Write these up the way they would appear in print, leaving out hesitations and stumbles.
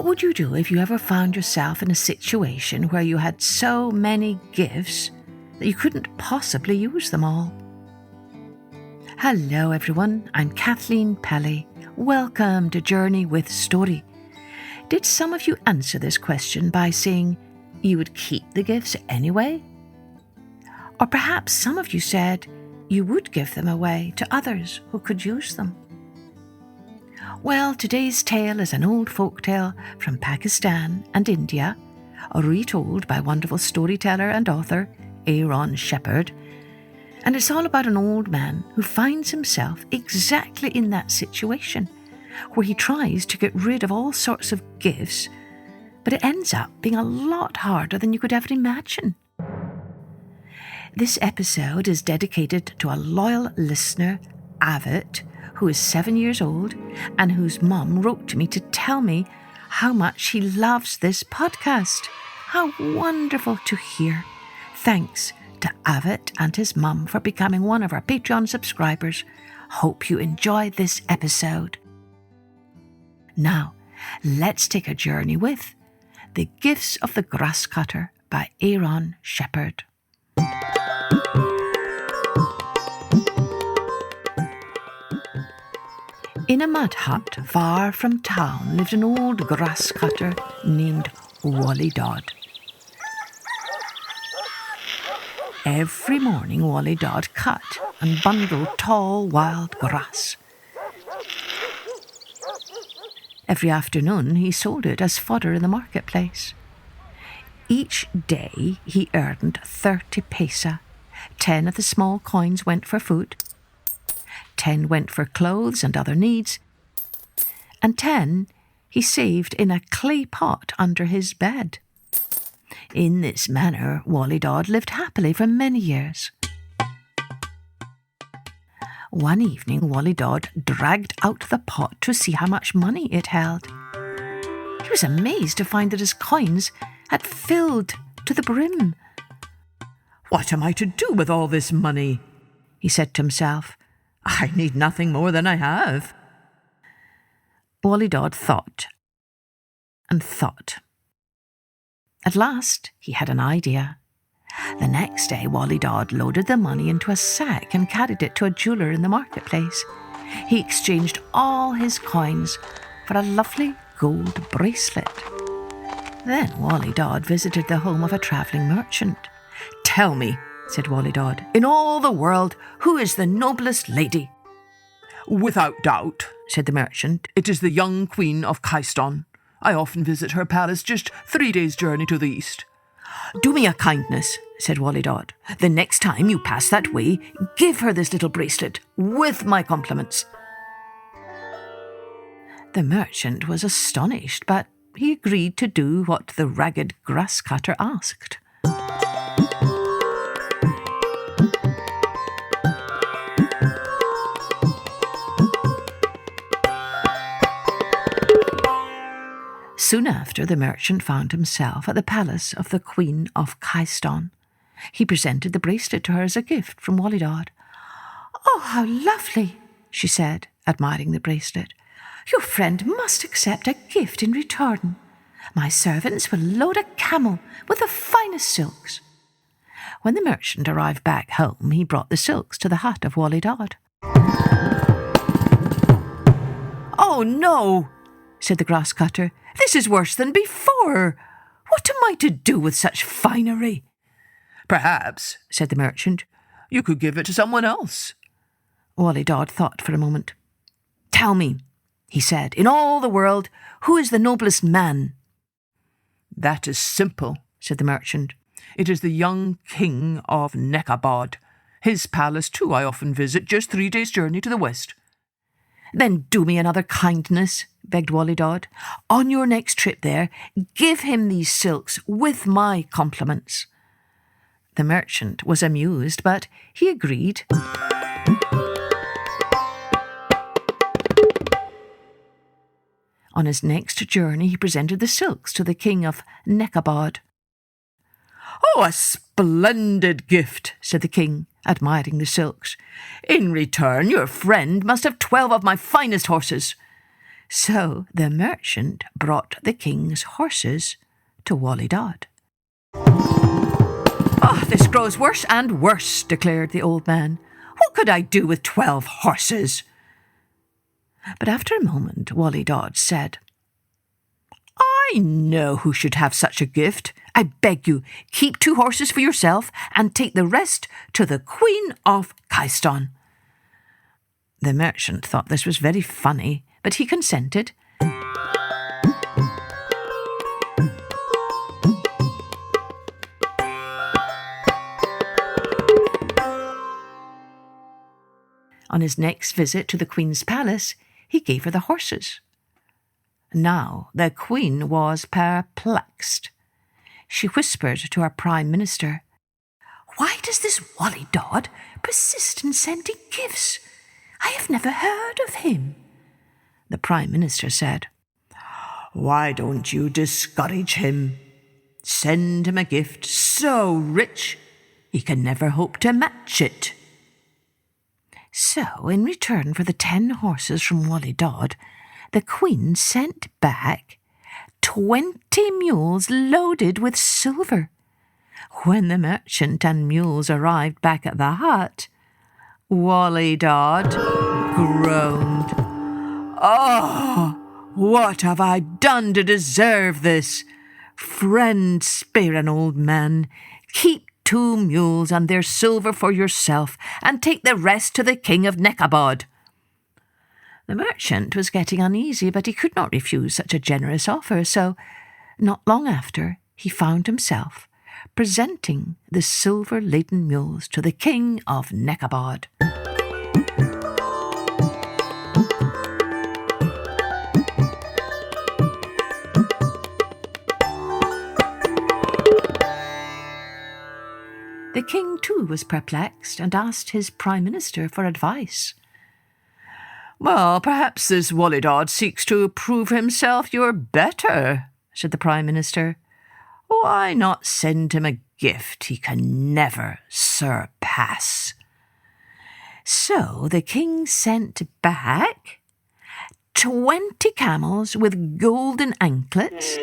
What would you do if you ever found yourself in a situation where you had so many gifts that you couldn't possibly use them all? Hello everyone, I'm Kathleen Pelly. Welcome to Journey with Story. Did some of you answer this question by saying you would keep the gifts anyway? Or perhaps some of you said you would give them away to others who could use them. Well, today's tale is an old folktale from Pakistan and India, retold by wonderful storyteller and author Aaron Shepard. And it's all about an old man who finds himself exactly in that situation, where he tries to get rid of all sorts of gifts, but it ends up being a lot harder than you could ever imagine. This episode is dedicated to a loyal listener, Avit, who is 7 years old and whose mum wrote to me to tell me how much she loves this podcast. How wonderful to hear. Thanks to Avit and his mum for becoming one of our Patreon subscribers. Hope you enjoy this episode. Now, let's take a journey with The Gifts of the Grasscutter by Aaron Shepard. In a mud hut far from town lived an old grasscutter named Wally Dodd. Every morning Wally Dodd cut and bundled tall wild grass. Every afternoon he sold it as fodder in the marketplace. Each day he earned 30 paisa. 10 of the small coins went for food, 10 went for clothes and other needs, and 10 he saved in a clay pot under his bed. In this manner, Wally Dodd lived happily for many years. One evening, Wally Dodd dragged out the pot to see how much money it held. He was amazed to find that his coins had filled to the brim. "What am I to do with all this money?" he said to himself. "I need nothing more than I have." Wally Dodd thought and thought. At last, he had an idea. The next day, Wally Dodd loaded the money into a sack and carried it to a jeweller in the marketplace. He exchanged all his coins for a lovely gold bracelet. Then Wally Dodd visited the home of a travelling merchant. "Tell me," said Wally Dodd, "in all the world, who is the noblest lady?" "Without doubt," said the merchant, "it is the young Queen of Kaiston. I often visit her palace just 3 days' journey to the east." "Do me a kindness," said Wally Dodd. "The next time you pass that way, give her this little bracelet, with my compliments." The merchant was astonished, but he agreed to do what the ragged grasscutter asked. Soon after, the merchant found himself at the palace of the Queen of Kaiston. He presented the bracelet to her as a gift from Wally Dodd. "Oh, how lovely," she said, admiring the bracelet. "Your friend must accept a gift in return. My servants will load a camel with the finest silks." When the merchant arrived back home, he brought the silks to the hut of Wally Dodd. "Oh, no," said the grasscutter. "This is worse than before. What am I to do with such finery?" "Perhaps," said the merchant, "you could give it to someone else." Wally Dodd thought for a moment. "Tell me," he said, "in all the world, who is the noblest man?" "That is simple," said the merchant. "It is the young king of Nekabad. His palace, too, I often visit, just 3 days' journey to the west." "Then do me another kindness," begged Wally Dodd. "On your next trip there, give him these silks with my compliments." The merchant was amused, but he agreed. On his next journey, he presented the silks to the king of Nekabad. "Oh, a splendid gift," said the king, admiring the silks. "In return, your friend must have 12 of my finest horses." So the merchant brought the king's horses to Wally Dodd. "Oh, this grows worse and worse," declared the old man. "What could I do with 12 horses?" But after a moment, Wally Dodd said, "I know who should have such a gift. I beg you, keep 2 horses for yourself and take the rest to the Queen of Kyston." The merchant thought this was very funny, but he consented. On his next visit to the Queen's palace, he gave her the horses. Now the Queen was perplexed. She whispered to her Prime Minister, "Why does this Wally Dodd persist in sending gifts? I have never heard of him." The Prime Minister said, "Why don't you discourage him? Send him a gift so rich he can never hope to match it." So, in return for the 10 horses from Wally Dodd, the Queen sent back 20 mules loaded with silver. When the merchant and mules arrived back at the hut, Wally Dodd groaned, "Oh, what have I done to deserve this? Friend, spare an old man. Keep 2 mules and their silver for yourself, and take the rest to the King of Nekabod." The merchant was getting uneasy, but he could not refuse such a generous offer, so not long after he found himself presenting the silver-laden mules to the King of Nekabod. The king, too, was perplexed and asked his Prime Minister for advice. "Well, perhaps this Wally Dodd seeks to prove himself your better," said the Prime Minister. "Why not send him a gift he can never surpass?" So the king sent back 20 camels with golden anklets,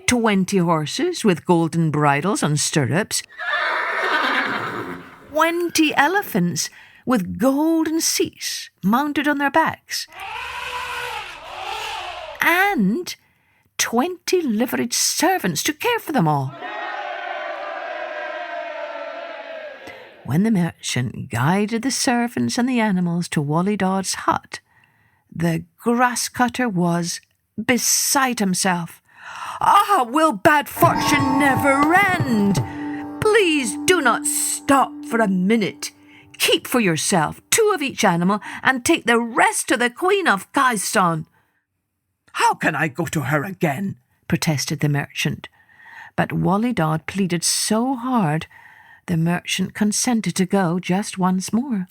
20 horses with golden bridles and stirrups, 20 elephants with golden seats mounted on their backs, and 20 liveried servants to care for them all. When the merchant guided the servants and the animals to Wally Dodd's hut, the grasscutter was beside himself. "Ah, will bad fortune never end? Please do not stop for a minute. Keep for yourself 2 of each animal and take the rest to the Queen of Kyston." "How can I go to her again?" protested the merchant. But Wally Dodd pleaded so hard, the merchant consented to go just once more.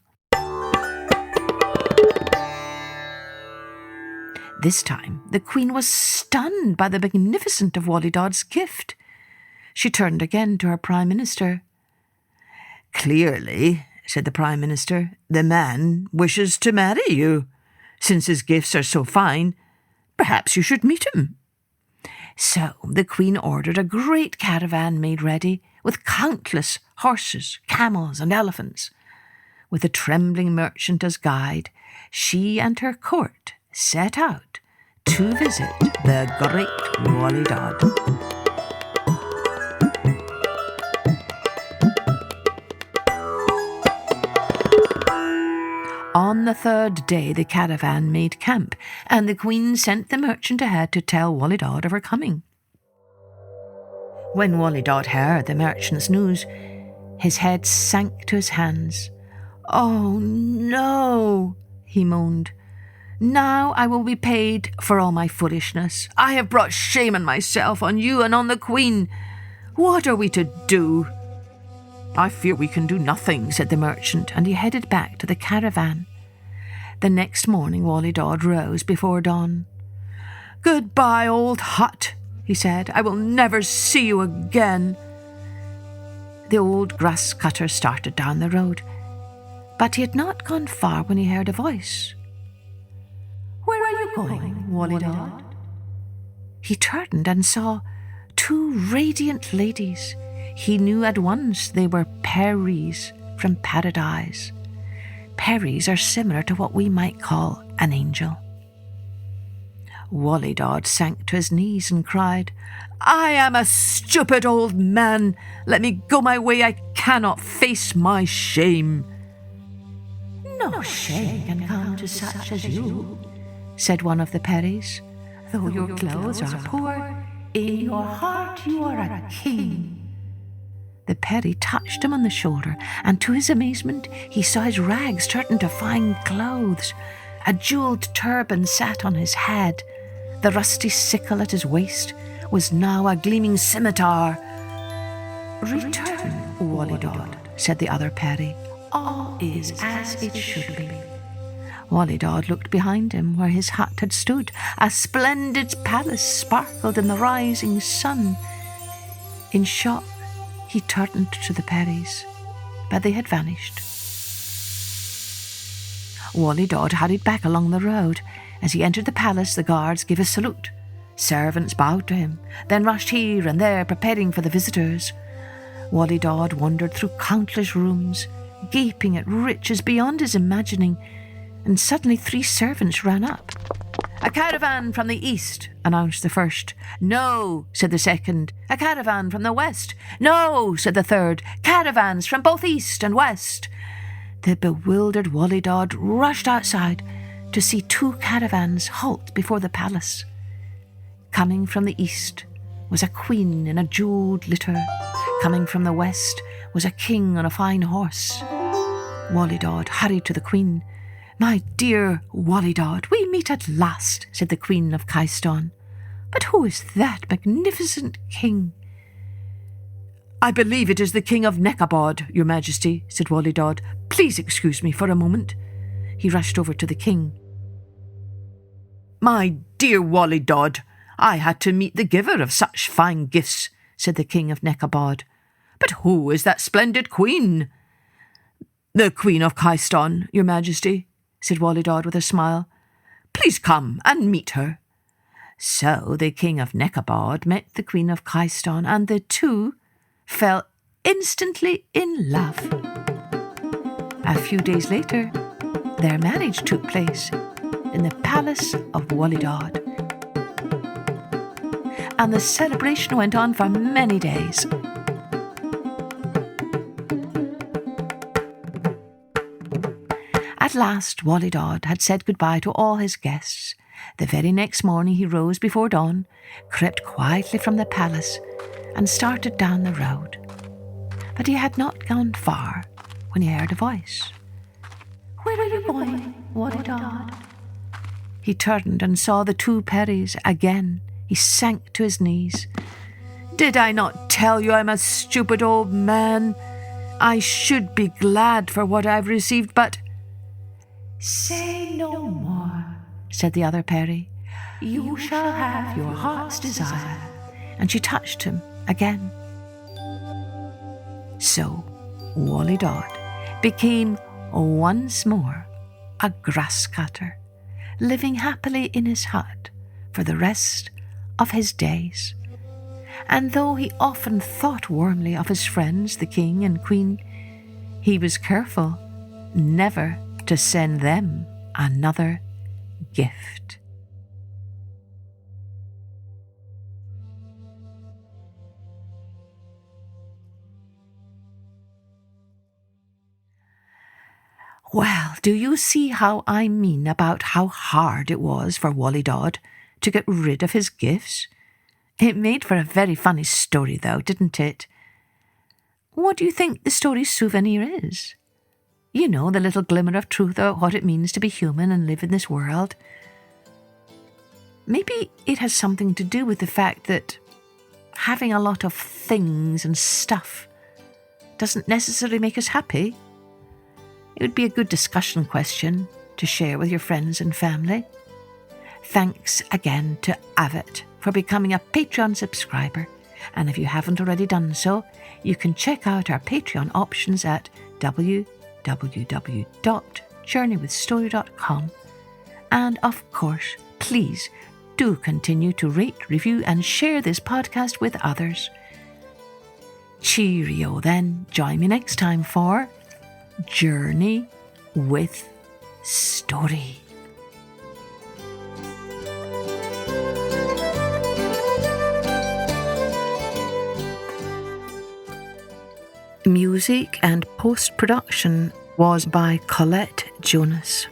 This time, the Queen was stunned by the magnificence of Wally Dodd's gift. She turned again to her Prime Minister. "Clearly," said the Prime Minister, "the man wishes to marry you. Since his gifts are so fine, perhaps you should meet him." So the Queen ordered a great caravan made ready, with countless horses, camels, and elephants. With the trembling merchant as guide, she and her court set out to visit the great Wally Dodd. On the 3rd day, the caravan made camp, and the Queen sent the merchant ahead to tell Wally Dodd of her coming. When Wally Dodd heard the merchant's news, his head sank to his hands. "Oh, no," he moaned. "Now I will be paid for all my foolishness. I have brought shame on myself, on you, and on the Queen. What are we to do?" "I fear we can do nothing," said the merchant, and he headed back to the caravan. The next morning Wally Dodd rose before dawn. "Goodbye, old hut," he said. "I will never see you again." The old grass cutter started down the road, but he had not gone far when he heard a voice. "Where going, Wally Dod? He turned and saw 2 radiant ladies. He knew at once they were Peris from Paradise. Peris are similar to what we might call an angel. Wally Dod sank to his knees and cried, "I am a stupid old man. Let me go my way. I cannot face my shame." "No shame can come to such as you," said one of the Peris. "Though your clothes are poor, in your heart you are a king." The Peri touched him on the shoulder, and to his amazement he saw his rags turn into fine clothes. A jewelled turban sat on his head. The rusty sickle at his waist was now a gleaming scimitar. "Return, Wally Dod," said the other Peri. "All is as it should be." Wally Dod looked behind him where his hut had stood. A splendid palace sparkled in the rising sun. In shock, he turned to the Peris, but they had vanished. Wally Dod hurried back along the road. As he entered the palace, the guards gave a salute. Servants bowed to him, then rushed here and there, preparing for the visitors. Wally Dod wandered through countless rooms, gaping at riches beyond his imagining, and suddenly 3 servants ran up. "A caravan from the east," announced the first. "No," said the second. "A caravan from the west." "No," said the third. "Caravans from both east and west." The bewildered Wally Dod rushed outside to see 2 caravans halt before the palace. Coming from the east was a queen in a jewelled litter. Coming from the west was a king on a fine horse. Wally Dod hurried to the queen. "My dear Wally Dod, we meet at last," said the Queen of Kyston. "But who is that magnificent king?" "I believe it is the King of Nekabod, Your Majesty," said Wally Dod. "Please excuse me for a moment." He rushed over to the king. "My dear Wally Dod, I had to meet the giver of such fine gifts," said the King of Nekabod. "But who is that splendid queen?" "The Queen of Kyston, Your Majesty," said Wally Dod with a smile. "Please come and meet her." So the King of Nekabod met the Queen of Kyston, and the 2 fell instantly in love. A few days later, their marriage took place in the palace of Wally Dod. And the celebration went on for many days. At last, Wally Dod had said goodbye to all his guests. The very next morning he rose before dawn, crept quietly from the palace, and started down the road. But he had not gone far when he heard a voice. "Where are you going, Wally Dod?" He turned and saw the 2 Peris again. He sank to his knees. "Did I not tell you I'm a stupid old man? I should be glad for what I've received, but—" "Say no more," said the other Peri. "You shall have your heart's desire." And she touched him again. So Wally Dod became once more a grass cutter, living happily in his hut for the rest of his days. And though he often thought warmly of his friends, the king and queen, he was careful never to send them another gift. Well, do you see how I mean about how hard it was for Wally Dod to get rid of his gifts? It made for a very funny story, though, didn't it? What do you think the story's souvenir is? You know, the little glimmer of truth about what it means to be human and live in this world. Maybe it has something to do with the fact that having a lot of things and stuff doesn't necessarily make us happy. It would be a good discussion question to share with your friends and family. Thanks again to Avit for becoming a Patreon subscriber. And if you haven't already done so, you can check out our Patreon options at www.journeywithstory.com. And of course, Please do continue to rate, review, and share this podcast with others. Cheerio then. Join me next time for Journey with Story. Music and post-production was by Colette Jonas.